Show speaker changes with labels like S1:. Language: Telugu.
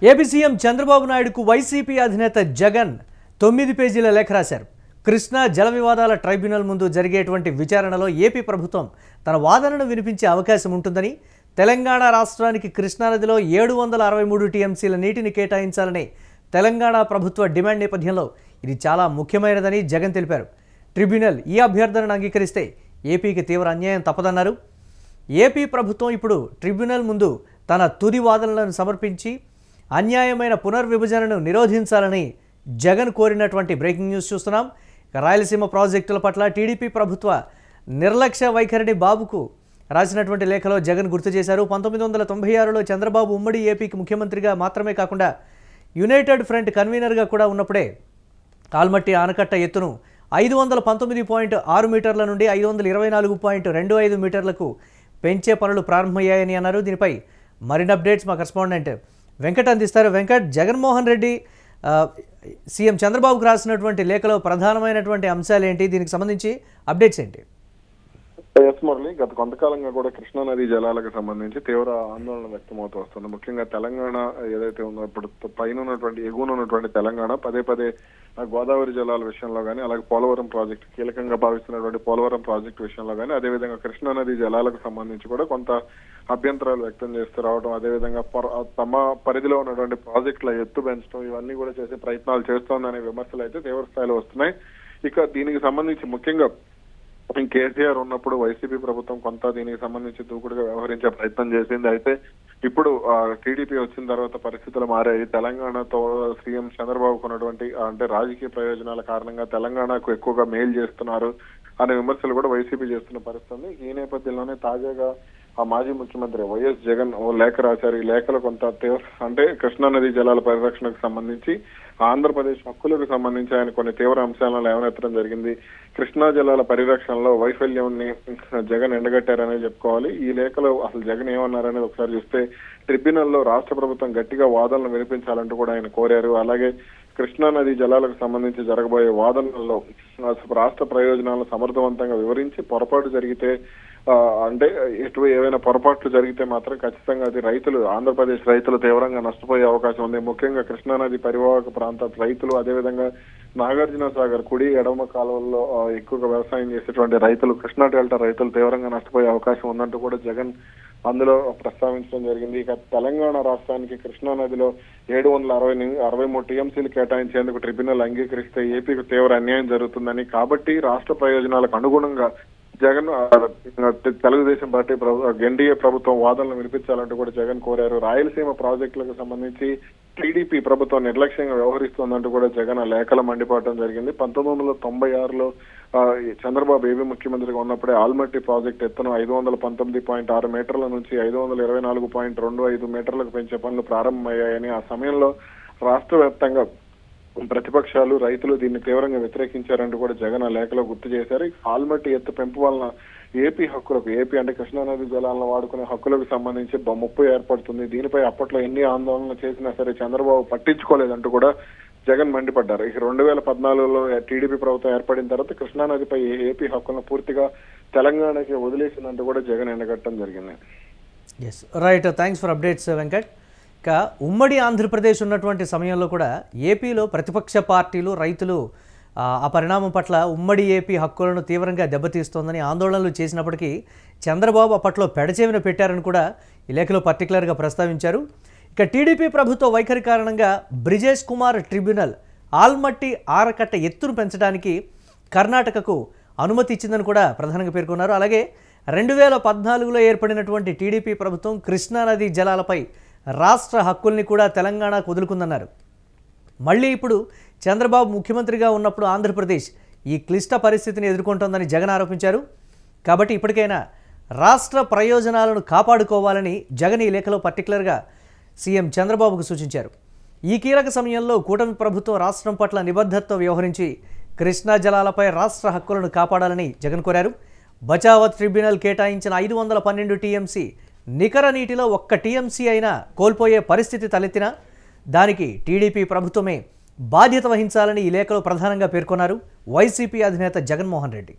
S1: ఏపీ సీఎం చంద్రబాబు నాయుడుకు వైసీపీ అధినేత జగన్ 9 పేజీల లేఖ రాశారు. కృష్ణా జల వివాదాల ట్రైబ్యునల్ ముందు జరిగేటువంటి విచారణలో ఏపీ ప్రభుత్వం తన వాదనను వినిపించే అవకాశం ఉంటుందని, తెలంగాణ రాష్ట్రానికి కృష్ణానదిలో 763 టీఎంసీల నీటిని కేటాయించాలని తెలంగాణ ప్రభుత్వ డిమాండ్ నేపథ్యంలో ఇది చాలా ముఖ్యమైనదని జగన్ తెలిపారు. ట్రిబ్యునల్ ఈ అభ్యర్థనను అంగీకరిస్తే ఏపీకి తీవ్ర అన్యాయం తప్పదన్నారు. ఏపీ ప్రభుత్వం ఇప్పుడు ట్రిబ్యునల్ ముందు తన తుది వాదనలను సమర్పించి అన్యాయమైన పునర్విభజనను నిరోధించాలని జగన్ కోరినటువంటి బ్రేకింగ్ న్యూస్ చూస్తున్నాం. రాయలసీమ ప్రాజెక్టుల పట్ల టీడీపీ ప్రభుత్వ నిర్లక్ష్య వైఖరిని బాబుకు రాసినటువంటి లేఖలో జగన్ గుర్తు చేశారు. 1996లో చంద్రబాబు ఉమ్మడి ఏపీకి ముఖ్యమంత్రిగా మాత్రమే కాకుండా యునైటెడ్ ఫ్రంట్ కన్వీనర్గా కూడా ఉన్నప్పుడే ఆల్మట్టి ఆనకట్ట ఎత్తును 519.6 మీటర్ల నుండి 524.25 మీటర్లకు పెంచే పనులు ప్రారంభమయ్యాయని అన్నారు. దీనిపై మరిన్ని అప్డేట్స్ మా కరెస్పాండెంట్ వెంకట్ అందిస్తారు. వెంకట్, జగన్మోహన్ రెడ్డి సీఎం చంద్రబాబుకు రాసినటువంటి లేఖలో ప్రధానమైనటువంటి అంశాలు ఏంటి? దీనికి సంబంధించి అప్డేట్స్ ఏంటి?
S2: ఎస్ మురళి, గత కొంతకాలంగా కూడా కృష్ణానది జలాలకు సంబంధించి తీవ్ర ఆందోళన వ్యక్తమవుతూ వస్తుంది. ముఖ్యంగా తెలంగాణ ఏదైతే ఉందో ఇప్పుడు పైన ఉన్నటువంటి ఎగువన ఉన్నటువంటి తెలంగాణ పదే పదే గోదావరి జలాల విషయంలో కానీ, అలాగే పోలవరం ప్రాజెక్టు కీలకంగా భావిస్తున్నటువంటి పోలవరం ప్రాజెక్టు విషయంలో కానీ, అదేవిధంగా కృష్ణానది జలాలకు సంబంధించి కూడా కొంత అభ్యంతరాలు వ్యక్తం చేస్తూ రావడం, అదేవిధంగా తమ పరిధిలో ఉన్నటువంటి ప్రాజెక్టుల ఎత్తు పెంచడం, ఇవన్నీ కూడా చేసే ప్రయత్నాలు చేస్తోందనే విమర్శలు అయితే తీవ్ర స్థాయిలో వస్తున్నాయి. ఇక దీనికి సంబంధించి ముఖ్యంగా కేసీఆర్ ఉన్నప్పుడు వైసీపీ ప్రభుత్వం కొంత దీనికి సంబంధించి దూకుడుగా వ్యవహరించే ప్రయత్నం చేసింది. అయితే ఇప్పుడు టీడీపీ వచ్చిన తర్వాత పరిస్థితులు మారాయి. తెలంగాణతో సీఎం చంద్రబాబుకు ఉన్నటువంటి అంటే రాజకీయ ప్రయోజనాల కారణంగా తెలంగాణకు ఎక్కువగా మేలు చేస్తున్నారు అనే విమర్శలు కూడా వైసీపీ చేస్తున్న పరిస్థితి. ఈ నేపథ్యంలోనే తాజాగా మాజీ ముఖ్యమంత్రి వైఎస్ జగన్ ఓ లేఖ రాశారు. ఈ లేఖలో కొంత అంటే కృష్ణానది జలాల పరిరక్షణకు సంబంధించి, ఆంధ్రప్రదేశ్ హక్కులకు సంబంధించి ఆయన కొన్ని తీవ్ర అంశాలను లేవనెత్తడం జరిగింది. కృష్ణా జలాల పరిరక్షణలో వైఫల్యాన్ని జగన్ ఎండగట్టారనే చెప్పుకోవాలి. ఈ లేఖలో అసలు జగన్ ఏమన్నారనేది ఒకసారి చూస్తే, ట్రిబ్యునల్లో రాష్ట్ర ప్రభుత్వం గట్టిగా వాదనలు వినిపించాలంటూ కూడా ఆయన కోరారు. అలాగే కృష్ణానది జలాలకు సంబంధించి జరగబోయే వాదనల్లో రాష్ట్ర ప్రయోజనాలను సమర్థవంతంగా వివరించి, పొరపాటు జరిగితే అంటే ఏవైనా పొరపాట్లు జరిగితే మాత్రం ఖచ్చితంగా అది ఆంధ్రప్రదేశ్ రైతులు తీవ్రంగా నష్టపోయే అవకాశం ఉంది. ముఖ్యంగా కృష్ణానది పరివాహక ప్రాంత రైతులు, అదేవిధంగా నాగార్జున సాగర్ కుడి ఎడమ కాలువల్లో ఎక్కువగా వ్యవసాయం చేసేటువంటి రైతులు, కృష్ణా డెల్టా రైతులు తీవ్రంగా నష్టపోయే అవకాశం ఉందంటూ కూడా జగన్ అందులో ప్రస్తావించడం జరిగింది. ఇక తెలంగాణ రాష్ట్రానికి కృష్ణానదిలో 763 టీఎంసీలు కేటాయించేందుకు ట్రిబ్యునల్ అంగీకరిస్తే ఏపీకి తీవ్ర అన్యాయం జరుగుతుందని, కాబట్టి రాష్ట్ర ప్రయోజనాలకు అనుగుణంగా జగన్ తెలుగుదేశం పార్టీ ఎన్డీఏ ప్రభుత్వం వాదనలు వినిపించాలంటూ కూడా జగన్ కోరారు. రాయలసీమ ప్రాజెక్టులకు సంబంధించి టీడీపీ ప్రభుత్వం నిర్లక్ష్యంగా వ్యవహరిస్తోందంటూ కూడా జగన్ ఆ లేఖలో మండిపడటం జరిగింది. 1996లో చంద్రబాబు ఏపీ ముఖ్యమంత్రిగా ఉన్నప్పుడే ఆల్మట్టి ప్రాజెక్టు ఎత్తును 519.6 మీటర్ల నుంచి 524.25 మీటర్లకు పెంచే పనులు ప్రారంభమయ్యాయని, ఆ సమయంలో రాష్ట్ర వ్యాప్తంగా ప్రతిపక్షాలు, రైతులు దీన్ని తీవ్రంగా వ్యతిరేకించారంటూ కూడా జగన్ ఆ లేఖలో గుర్తు చేశారు. ఆల్మట్టి ఎత్తు పెంపు వలన ఏపీ అంటే కృష్ణానది జలాలను వాడుకునే హక్కులకు సంబంధించి ముప్పు ఏర్పడుతుంది. దీనిపై అప్పట్లో ఎన్ని ఆందోళనలు చేసినా సరే చంద్రబాబు పట్టించుకోలేదంటూ కూడా జగన్ మండిపడ్డారు. ఇక 2014లో టీడీపీ ప్రభుత్వం ఏర్పడిన తర్వాత కృష్ణానదిపై ఏపీ హక్కులను పూర్తిగా తెలంగాణకి వదిలేసిందంటూ కూడా జగన్ ఎండగట్టడం జరిగింది.
S1: Yes right, thanks for updates Venkat. ఇక ఉమ్మడి ఆంధ్రప్రదేశ్ ఉన్నటువంటి సమయంలో కూడా ఏపీలో ప్రతిపక్ష పార్టీలు, రైతులు ఆ పరిణామం పట్ల ఉమ్మడి ఏపీ హక్కులను తీవ్రంగా దెబ్బతీస్తోందని ఆందోళనలు చేసినప్పటికీ చంద్రబాబు అప్పట్లో పెడచెవిన పెట్టారని కూడా ఈ లేఖలో పర్టికులర్గా ప్రస్తావించారు. ఇక టీడీపీ ప్రభుత్వ వైఖరి కారణంగా బ్రిజేష్ కుమార్ ట్రిబ్యునల్ ఆల్మట్టి ఆనకట్ట ఎత్తును పెంచడానికి కర్ణాటకకు అనుమతి ఇచ్చిందని కూడా ప్రధానంగా పేర్కొన్నారు. అలాగే 2014లో ఏర్పడినటువంటి టీడీపీ ప్రభుత్వం కృష్ణానది జలాలపై రాష్ట్ర హక్కుల్ని కూడా తెలంగాణకు వదులుకుందన్నారు. మళ్ళీ ఇప్పుడు చంద్రబాబు ముఖ్యమంత్రిగా ఉన్నప్పుడు ఆంధ్రప్రదేశ్ ఈ క్లిష్ట పరిస్థితిని ఎదుర్కొంటోందని జగన్ ఆరోపించారు. కాబట్టి ఇప్పటికైనా రాష్ట్ర ప్రయోజనాలను కాపాడుకోవాలని జగన్ ఈ లేఖలో పర్టికులర్గా సీఎం చంద్రబాబుకు సూచించారు. ఈ కీలక సమయంలో కూటమి ప్రభుత్వం రాష్ట్రం పట్ల నిబద్ధతతో వ్యవహరించి కృష్ణా జలాలపై రాష్ట్ర హక్కులను కాపాడాలని జగన్ కోరారు. బచావత్ ట్రిబ్యునల్ కేటాయించిన 512 టీఎంసీ నికర నీటిలో 1 టీఎంసీ అయినా కోల్పోయే పరిస్థితి తలెత్తినా దానికి టీడీపీ ప్రభుత్వమే బాధ్యత వహించాలని ఈ లేఖలో ప్రధానంగా పేర్కొన్నారు వైసీపీ అధినేత జగన్మోహన్ రెడ్డి.